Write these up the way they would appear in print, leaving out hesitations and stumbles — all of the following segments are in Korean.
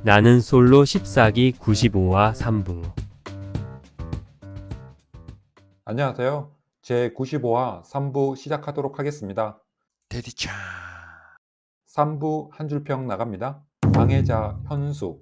나는 솔로 14기 95화 3부. 안녕하세요. 제 95화 3부 시작하도록 하겠습니다. 데디차. 3부 한 줄평 나갑니다. 방해자 현수.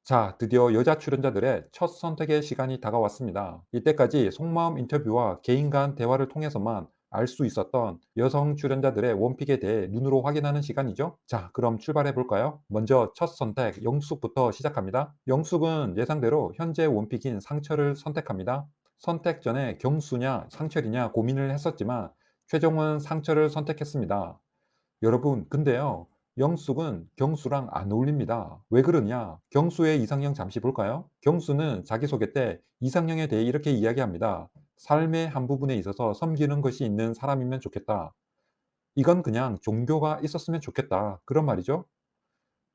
자, 드디어 여자 출연자들의 첫 선택의 시간이 다가왔습니다. 이때까지 속마음 인터뷰와 개인 간 대화를 통해서만 알 수 있었던 여성 출연자들의 원픽에 대해 눈으로 확인하는 시간이죠. 자, 그럼 출발해 볼까요? 먼저 첫 선택 영숙부터 시작합니다. 영숙은 예상대로 현재 원픽인 상철을 선택합니다. 선택 전에 경수냐 상철이냐 고민을 했었지만 최종은 상철을 선택했습니다. 여러분, 근데요, 영숙은 경수랑 안 어울립니다. 왜 그러냐? 경수의 이상형 잠시 볼까요? 경수는 자기소개 때 이상형에 대해 이렇게 이야기합니다. 삶의 한 부분에 있어서 섬기는 것이 있는 사람이면 좋겠다. 이건 그냥 종교가 있었으면 좋겠다. 그런 말이죠.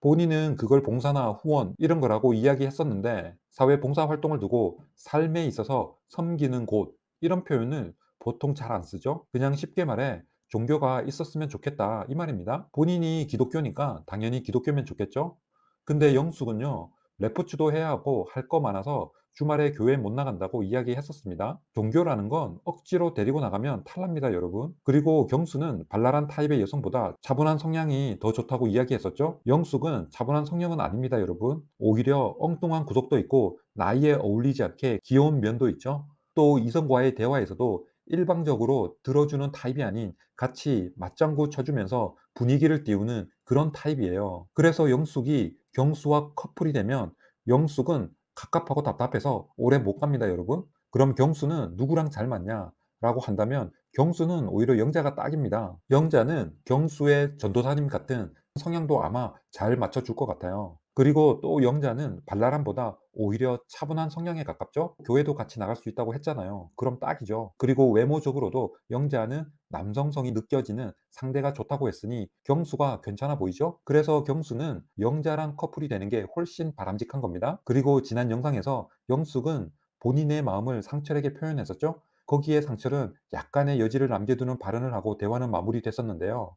본인은 그걸 봉사나 후원 이런 거라고 이야기했었는데 사회 봉사 활동을 두고 삶에 있어서 섬기는 곳 이런 표현을 보통 잘 안 쓰죠. 그냥 쉽게 말해 종교가 있었으면 좋겠다 이 말입니다. 본인이 기독교니까 당연히 기독교면 좋겠죠. 근데 영숙은요, 레포츠도 해야 하고 할 거 많아서 주말에 교회 못 나간다고 이야기했었습니다. 종교라는 건 억지로 데리고 나가면 탈납니다, 여러분. 그리고 경수는 발랄한 타입의 여성보다 차분한 성향이 더 좋다고 이야기했었죠. 영숙은 차분한 성향은 아닙니다, 여러분. 오히려 엉뚱한 구석도 있고 나이에 어울리지 않게 귀여운 면도 있죠. 또 이성과의 대화에서도 일방적으로 들어주는 타입이 아닌 같이 맞장구 쳐주면서 분위기를 띄우는 그런 타입이에요. 그래서 영숙이 경수와 커플이 되면 영숙은 갑갑하고 답답해서 오래 못 갑니다, 여러분. 그럼 경수는 누구랑 잘 맞냐? 라고 한다면 경수는 오히려 영자가 딱입니다. 영자는 경수의 전도사님 같은 성향도 아마 잘 맞춰줄 것 같아요. 그리고 또 영자는 발랄함보다 오히려 차분한 성향에 가깝죠? 교회도 같이 나갈 수 있다고 했잖아요. 그럼 딱이죠. 그리고 외모적으로도 영자는 남성성이 느껴지는 상대가 좋다고 했으니 경수가 괜찮아 보이죠? 그래서 경수는 영자랑 커플이 되는 게 훨씬 바람직한 겁니다. 그리고 지난 영상에서 영숙은 본인의 마음을 상철에게 표현했었죠? 거기에 상철은 약간의 여지를 남겨두는 발언을 하고 대화는 마무리됐었는데요.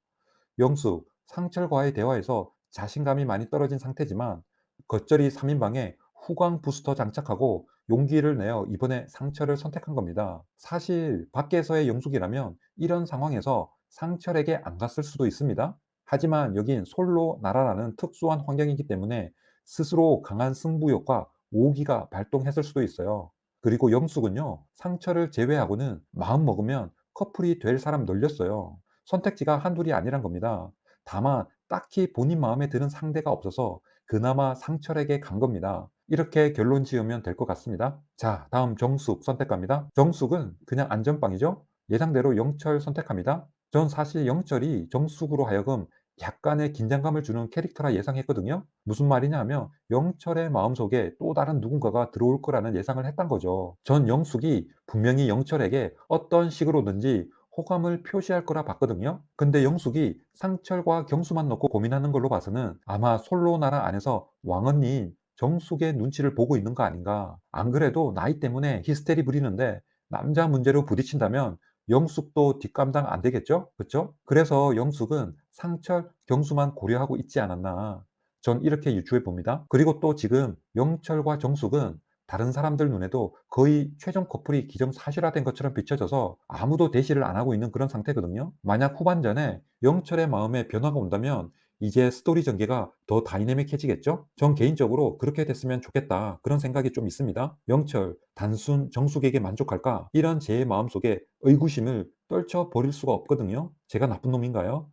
영숙, 상철과의 대화에서 자신감이 많이 떨어진 상태지만 겉절이 3인방에 후광 부스터 장착하고 용기를 내어 이번에 상철을 선택한 겁니다. 사실 밖에서의 영숙이라면 이런 상황에서 상철에게 안 갔을 수도 있습니다. 하지만 여긴 솔로 나라라는 특수한 환경이기 때문에 스스로 강한 승부욕과 오기가 발동했을 수도 있어요. 그리고 영숙은요, 상철을 제외하고는 마음 먹으면 커플이 될 사람 널렸어요. 선택지가 한둘이 아니란 겁니다. 다만 딱히 본인 마음에 드는 상대가 없어서 그나마 상철에게 간 겁니다. 이렇게 결론 지으면 될 것 같습니다. 자, 다음 정숙 선택합니다. 정숙은 그냥 안전빵이죠. 예상대로 영철 선택합니다. 전 사실 영철이 정숙으로 하여금 약간의 긴장감을 주는 캐릭터라 예상했거든요. 무슨 말이냐 하면 영철의 마음속에 또 다른 누군가가 들어올 거라는 예상을 했던 거죠. 전 영숙이 분명히 영철에게 어떤 식으로든지 호감을 표시할 거라 봤거든요. 근데 영숙이 상철과 경수만 놓고 고민하는 걸로 봐서는 아마 솔로 나라 안에서 왕언니 정숙의 눈치를 보고 있는 거 아닌가. 안 그래도 나이 때문에 히스테리 부리는데 남자 문제로 부딪힌다면 영숙도 뒷감당 안 되겠죠? 그쵸? 그래서 영숙은 상철, 경수만 고려하고 있지 않았나. 전 이렇게 유추해 봅니다. 그리고 또 지금 영철과 정숙은 다른 사람들 눈에도 거의 최종 커플이 기정사실화된 것처럼 비춰져서 아무도 대시를 안 하고 있는 그런 상태거든요. 만약 후반전에 영철의 마음에 변화가 온다면 이제 스토리 전개가 더 다이내믹해지겠죠? 전 개인적으로 그렇게 됐으면 좋겠다 그런 생각이 좀 있습니다. 영철, 단순 정숙에게 만족할까? 이런 제 마음속에 의구심을 떨쳐버릴 수가 없거든요. 제가 나쁜 놈인가요?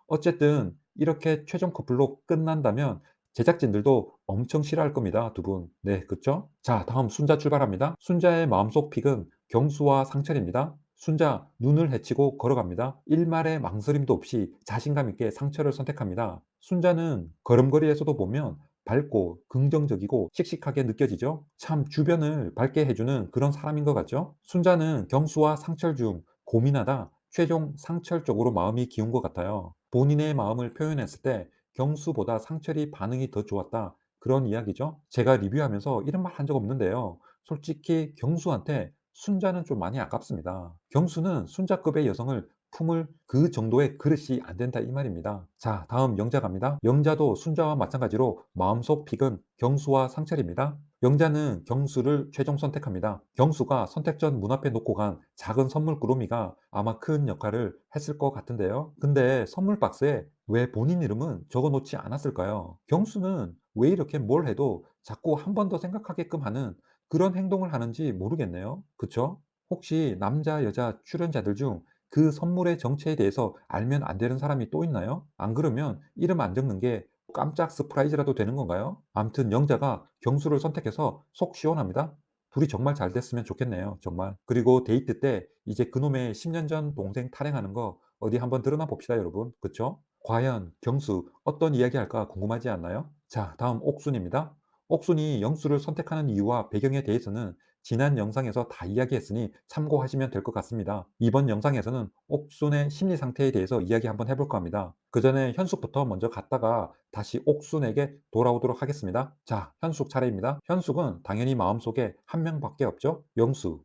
어쨌든 이렇게 최종 커플로 끝난다면 제작진들도 엄청 싫어할 겁니다. 두 분. 네, 그쵸? 자, 다음 순자 출발합니다. 순자의 마음속 픽은 경수와 상철입니다. 순자 눈을 헤치고 걸어갑니다. 일말의 망설임도 없이 자신감 있게 상철을 선택합니다. 순자는 걸음걸이에서도 보면 밝고 긍정적이고 씩씩하게 느껴지죠? 참 주변을 밝게 해주는 그런 사람인 것 같죠? 순자는 경수와 상철 중 고민하다 최종 상철 쪽으로 마음이 기운 것 같아요. 본인의 마음을 표현했을 때 경수보다 상철이 반응이 더 좋았다. 그런 이야기죠. 제가 리뷰하면서 이런 말 한 적 없는데요. 솔직히 경수한테 순자는 좀 많이 아깝습니다. 경수는 순자급의 여성을 품을 그 정도의 그릇이 안 된다 이 말입니다. 자, 다음 영자 갑니다. 영자도 순자와 마찬가지로 마음속 픽은 경수와 상철입니다. 영자는 경수를 최종 선택합니다. 경수가 선택 전 문 앞에 놓고 간 작은 선물 꾸러미가 아마 큰 역할을 했을 것 같은데요. 근데 선물 박스에 왜 본인 이름은 적어 놓지 않았을까요? 경수는 왜 이렇게 뭘 해도 자꾸 한 번 더 생각하게끔 하는 그런 행동을 하는지 모르겠네요. 그쵸? 혹시 남자, 여자 출연자들 중 그 선물의 정체에 대해서 알면 안 되는 사람이 또 있나요? 안 그러면 이름 안 적는 게 깜짝 서프라이즈라도 되는 건가요? 암튼 영자가 경수를 선택해서 속 시원합니다. 둘이 정말 잘 됐으면 좋겠네요. 정말. 그리고 데이트 때 이제 그놈의 10년 전 동생 탈행하는 거 어디 한번 드러나 봅시다, 여러분. 그쵸? 과연 경수 어떤 이야기 할까 궁금하지 않나요? 자, 다음 옥순입니다. 옥순이 영수를 선택하는 이유와 배경에 대해서는 지난 영상에서 다 이야기했으니 참고하시면 될 것 같습니다. 이번 영상에서는 옥순의 심리 상태에 대해서 이야기 한번 해볼까 합니다. 그 전에 현숙부터 먼저 갔다가 다시 옥순에게 돌아오도록 하겠습니다. 자, 현숙 차례입니다. 현숙은 당연히 마음속에 한 명밖에 없죠. 영수.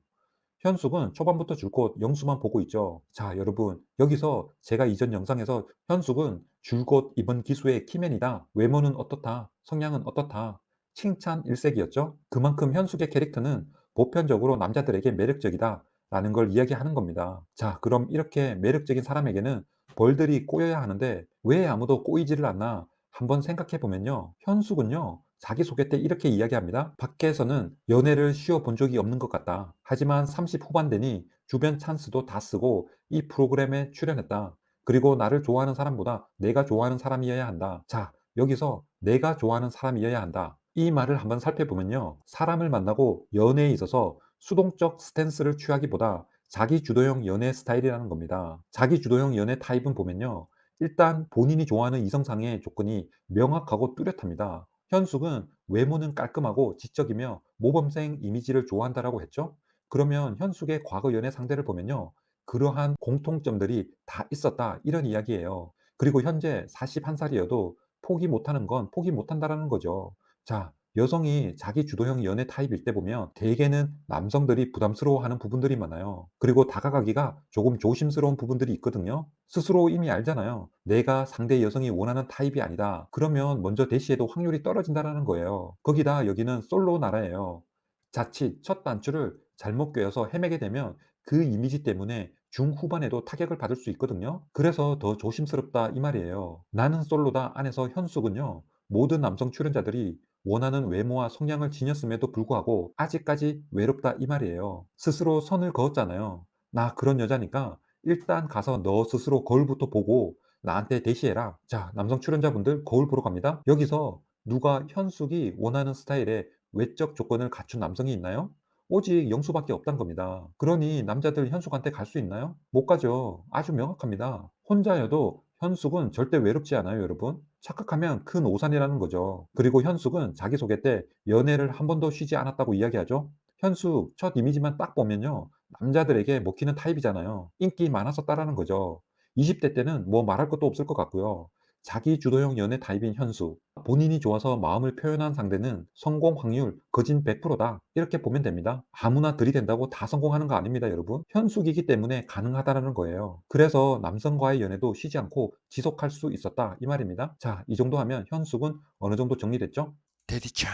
현숙은 초반부터 줄곧 영수만 보고 있죠. 자, 여러분, 여기서 제가 이전 영상에서 현숙은 줄곧 이번 기수의 키맨이다. 외모는 어떻다. 성향은 어떻다. 칭찬 일색이었죠. 그만큼 현숙의 캐릭터는 보편적으로 남자들에게 매력적이다. 라는 걸 이야기하는 겁니다. 자, 그럼 이렇게 매력적인 사람에게는 벌들이 꼬여야 하는데 왜 아무도 꼬이지를 않나 한번 생각해 보면요. 현숙은요. 자기소개 때 이렇게 이야기합니다. 밖에서는 연애를 쉬어본 적이 없는 것 같다. 하지만 30 후반 되니 주변 찬스도 다 쓰고 이 프로그램에 출연했다. 그리고 나를 좋아하는 사람보다 내가 좋아하는 사람이어야 한다. 자, 여기서 내가 좋아하는 사람이어야 한다. 이 말을 한번 살펴보면요. 사람을 만나고 연애에 있어서 수동적 스탠스를 취하기보다 자기 주도형 연애 스타일이라는 겁니다. 자기 주도형 연애 타입은 보면요. 일단 본인이 좋아하는 이성상의 조건이 명확하고 뚜렷합니다. 현숙은 외모는 깔끔하고 지적이며 모범생 이미지를 좋아한다라고 했죠. 그러면 현숙의 과거 연애 상대를 보면요. 그러한 공통점들이 다 있었다. 이런 이야기예요. 그리고 현재 41살이어도 포기 못하는 건 포기 못한다라는 거죠. 자, 여성이 자기 주도형 연애 타입일 때 보면 대개는 남성들이 부담스러워하는 부분들이 많아요. 그리고 다가가기가 조금 조심스러운 부분들이 있거든요. 스스로 이미 알잖아요. 내가 상대 여성이 원하는 타입이 아니다. 그러면 먼저 대시해도 확률이 떨어진다는 거예요. 거기다 여기는 솔로 나라예요. 자칫 첫 단추를 잘못 꿰어서 헤매게 되면 그 이미지 때문에 중후반에도 타격을 받을 수 있거든요. 그래서 더 조심스럽다 이 말이에요. 나는 솔로다 안에서 현숙은요. 모든 남성 출연자들이 원하는 외모와 성향을 지녔음에도 불구하고 아직까지 외롭다 이 말이에요. 스스로 선을 그었잖아요. 나 그런 여자니까 일단 가서 너 스스로 거울부터 보고 나한테 대시해라. 자, 남성 출연자분들 거울 보러 갑니다. 여기서 누가 현숙이 원하는 스타일의 외적 조건을 갖춘 남성이 있나요? 오직 영수밖에 없단 겁니다. 그러니 남자들 현숙한테 갈 수 있나요? 못 가죠. 아주 명확합니다. 혼자여도 현숙은 절대 외롭지 않아요, 여러분. 착각하면 큰 오산이라는 거죠. 그리고 현숙은 자기소개 때 연애를 한 번도 쉬지 않았다고 이야기하죠. 현숙 첫 이미지만 딱 보면요. 남자들에게 먹히는 타입이잖아요. 인기 많았었다라는 거죠. 20대 때는 뭐 말할 것도 없을 것 같고요. 자기 주도형 연애 타입인 현숙. 본인이 좋아서 마음을 표현한 상대는 성공 확률 거진 100%다. 이렇게 보면 됩니다. 아무나 들이댄다고 다 성공하는 거 아닙니다, 여러분. 현숙이기 때문에 가능하다는 거예요. 그래서 남성과의 연애도 쉬지 않고 지속할 수 있었다. 이 말입니다. 자, 이 정도 하면 현숙은 어느 정도 정리됐죠? 데디차.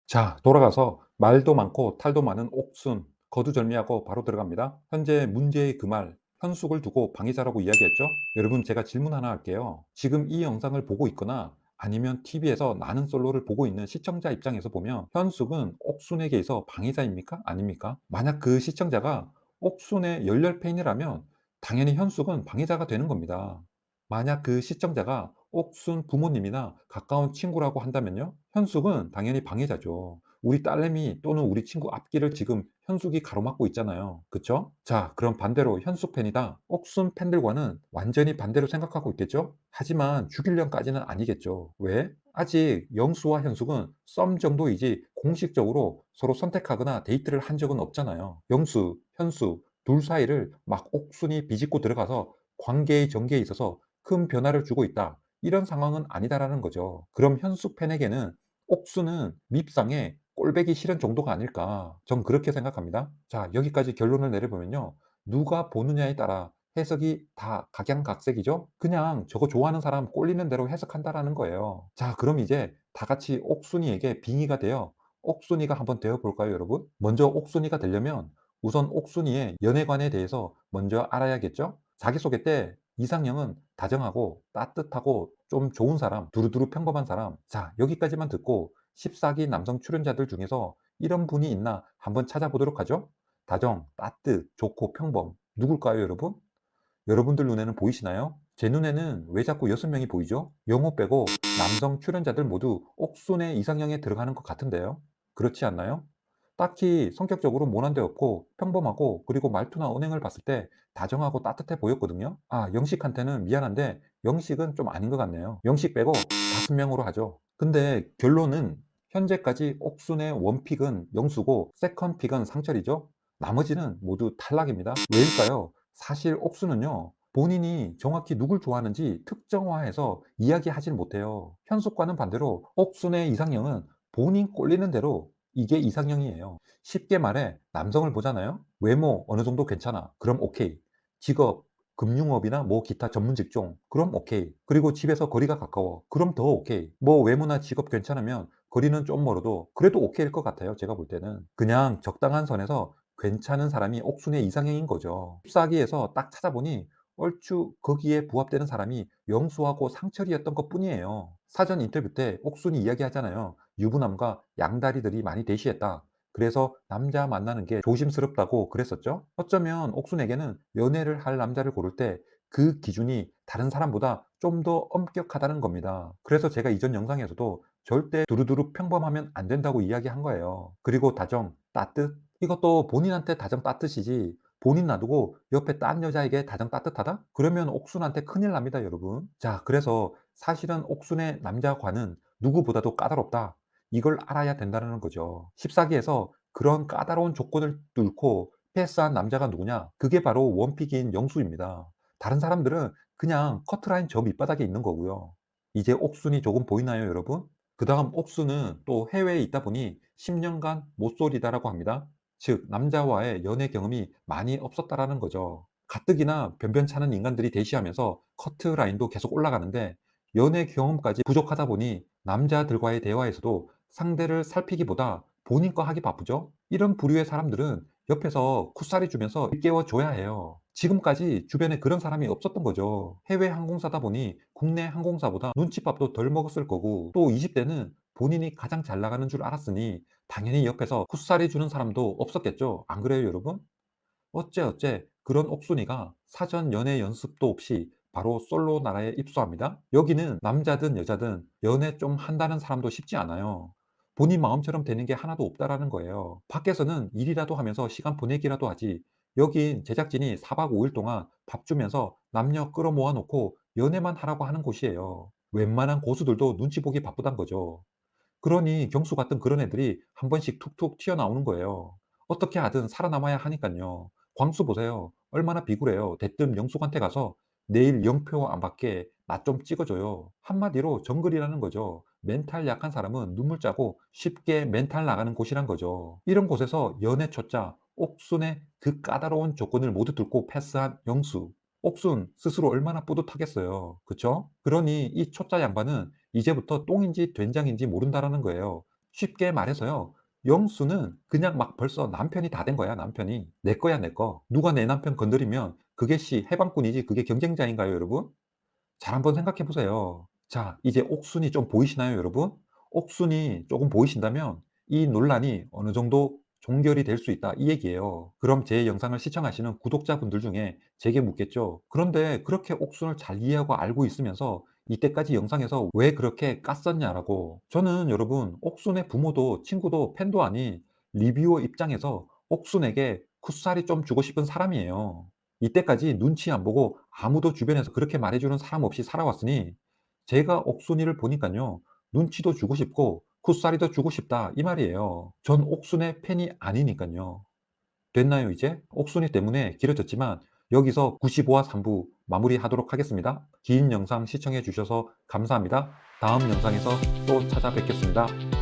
자, 돌아가서 말도 많고 탈도 많은 옥순, 거두절미하고 바로 들어갑니다. 현재 문제의 그 말, 현숙을 두고 방해자라고 이야기했죠? 여러분, 제가 질문 하나 할게요. 지금 이 영상을 보고 있거나 아니면 TV에서 나는 솔로를 보고 있는 시청자 입장에서 보면 현숙은 옥순에게서 방해자입니까? 아닙니까? 만약 그 시청자가 옥순의 열렬 팬이라면 당연히 현숙은 방해자가 되는 겁니다. 만약 그 시청자가 옥순 부모님이나 가까운 친구라고 한다면요. 현숙은 당연히 방해자죠. 우리 딸내미 또는 우리 친구 앞길을 지금 현숙이 가로막고 있잖아요. 그쵸? 자, 그럼 반대로 현숙 팬이다. 옥순 팬들과는 완전히 반대로 생각하고 있겠죠? 하지만 죽일년까지는 아니겠죠. 왜? 아직 영수와 현숙은 썸 정도이지 공식적으로 서로 선택하거나 데이트를 한 적은 없잖아요. 영수, 현숙 둘 사이를 막 옥순이 비집고 들어가서 관계의 전개에 있어서 큰 변화를 주고 있다. 이런 상황은 아니다라는 거죠. 그럼 현숙 팬에게는 옥수는 밉상에 꼴배기 싫은 정도가 아닐까. 전 그렇게 생각합니다. 자, 여기까지 결론을 내려보면요. 누가 보느냐에 따라 해석이 다 각양각색이죠. 그냥 저거 좋아하는 사람 꼴리는 대로 해석한다라는 거예요. 자, 그럼 이제 다 같이 옥순이에게 빙의가 되어 옥순이가 한번 되어 볼까요, 여러분? 먼저 옥순이가 되려면 우선 옥순이의 연애관에 대해서 먼저 알아야겠죠? 자기소개 때 이상형은 다정하고 따뜻하고 좀 좋은 사람, 두루두루 평범한 사람. 자, 여기까지만 듣고 14기 남성 출연자들 중에서 이런 분이 있나 한번 찾아보도록 하죠. 다정, 따뜻, 좋고 평범. 누굴까요, 여러분? 여러분들 눈에는 보이시나요? 제 눈에는 왜 자꾸 6명이 보이죠? 영호 빼고 남성 출연자들 모두 옥순의 이상형에 들어가는 것 같은데요? 그렇지 않나요? 딱히 성격적으로 모난 데 없고 평범하고, 그리고 말투나 언행을 봤을 때 다정하고 따뜻해 보였거든요. 아, 영식한테는 미안한데 영식은 좀 아닌 것 같네요. 영식 빼고 5명으로 하죠. 근데 결론은 현재까지 옥순의 원픽은 영수고 세컨픽은 상철이죠. 나머지는 모두 탈락입니다. 왜일까요? 사실 옥수는요, 본인이 정확히 누굴 좋아하는지 특정화해서 이야기하질 못해요. 현숙과는 반대로 옥순의 이상형은 본인 꼴리는 대로 이게 이상형이에요. 쉽게 말해 남성을 보잖아요. 외모 어느 정도 괜찮아. 그럼 오케이. 직업, 금융업이나 뭐 기타 전문 직종. 그럼 오케이. 그리고 집에서 거리가 가까워. 그럼 더 오케이. 뭐 외모나 직업 괜찮으면 거리는 좀 멀어도 그래도 오케이일 것 같아요. 제가 볼 때는. 그냥 적당한 선에서 괜찮은 사람이 옥순의 이상형인 거죠. ip사기에서 딱 찾아보니 얼추 거기에 부합되는 사람이 영수하고 상철이었던 것 뿐이에요. 사전 인터뷰 때 옥순이 이야기하잖아요. 유부남과 양다리들이 많이 대시했다. 그래서 남자 만나는 게 조심스럽다고 그랬었죠. 어쩌면 옥순에게는 연애를 할 남자를 고를 때 그 기준이 다른 사람보다 좀 더 엄격하다는 겁니다. 그래서 제가 이전 영상에서도 절대 두루두루 평범하면 안 된다고 이야기한 거예요. 그리고 다정, 따뜻, 이것도 본인한테 다정 따뜻이지 본인 놔두고 옆에 딴 여자에게 다정 따뜻하다? 그러면 옥순한테 큰일 납니다, 여러분. 자, 그래서 사실은 옥순의 남자관은 누구보다도 까다롭다. 이걸 알아야 된다는 거죠. 14기에서 그런 까다로운 조건을 뚫고 패스한 남자가 누구냐? 그게 바로 원픽인 영수입니다. 다른 사람들은 그냥 커트라인 저 밑바닥에 있는 거고요. 이제 옥순이 조금 보이나요, 여러분? 그 다음 옥수는 또 해외에 있다 보니 10년간 모쏠이다라고 합니다. 즉 남자와의 연애 경험이 많이 없었다라는 거죠. 가뜩이나 변변찮은 인간들이 대시하면서 커트라인도 계속 올라가는데 연애 경험까지 부족하다 보니 남자들과의 대화에서도 상대를 살피기보다 본인 거 하기 바쁘죠. 이런 부류의 사람들은 옆에서 쿠사리 주면서 깨워줘야 해요. 지금까지 주변에 그런 사람이 없었던 거죠. 해외 항공사다 보니 국내 항공사보다 눈칫밥도 덜 먹었을 거고, 또 20대는 본인이 가장 잘 나가는 줄 알았으니 당연히 옆에서 쿠사리 주는 사람도 없었겠죠. 안 그래요, 여러분? 어째 그런 옥순이가 사전 연애 연습도 없이 바로 솔로 나라에 입소합니다. 여기는 남자든 여자든 연애 좀 한다는 사람도 쉽지 않아요. 본인 마음처럼 되는 게 하나도 없다라는 거예요. 밖에서는 일이라도 하면서 시간 보내기라도 하지. 여긴 제작진이 4박 5일 동안 밥 주면서 남녀 끌어모아 놓고 연애만 하라고 하는 곳이에요. 웬만한 고수들도 눈치 보기 바쁘단 거죠. 그러니 경수 같은 그런 애들이 한 번씩 툭툭 튀어나오는 거예요. 어떻게 하든 살아남아야 하니깐요. 광수 보세요. 얼마나 비굴해요. 대뜸 영숙한테 가서 "내일 영표 안 받게 나 좀 찍어 줘요." 한마디로 정글이라는 거죠. 멘탈 약한 사람은 눈물 짜고 쉽게 멘탈 나가는 곳이란 거죠. 이런 곳에서 연애 초짜 옥순의 그 까다로운 조건을 모두 뚫고 패스한 영수. 옥순 스스로 얼마나 뿌듯하겠어요. 그쵸? 그러니 이 초짜 양반은 이제부터 똥인지 된장인지 모른다라는 거예요. 쉽게 말해서요. 영수는 그냥 막 벌써 남편이 다 된 거야, 남편이. 내 거야, 내 거. 누가 내 남편 건드리면 그게 해방꾼이지 그게 경쟁자인가요, 여러분? 잘 한번 생각해 보세요. 자, 이제 옥순이 좀 보이시나요, 여러분? 옥순이 조금 보이신다면 이 논란이 어느 정도 종결이 될 수 있다, 이 얘기예요. 그럼 제 영상을 시청하시는 구독자분들 중에 제게 묻겠죠. 그런데 그렇게 옥순을 잘 이해하고 알고 있으면서 이때까지 영상에서 왜 그렇게 깠었냐라고. 저는 여러분, 옥순의 부모도 친구도 팬도 아닌 리뷰어 입장에서 옥순에게 쿠사리 좀 주고 싶은 사람이에요. 이때까지 눈치 안 보고 아무도 주변에서 그렇게 말해주는 사람 없이 살아왔으니 제가 옥순이를 보니까요, 눈치도 주고 싶고 굿사리도 주고 싶다 이 말이에요. 전 옥순의 팬이 아니니까요. 됐나요 이제? 옥순이 때문에 길어졌지만 여기서 95화 3부 마무리하도록 하겠습니다. 긴 영상 시청해 주셔서 감사합니다. 다음 영상에서 또 찾아뵙겠습니다.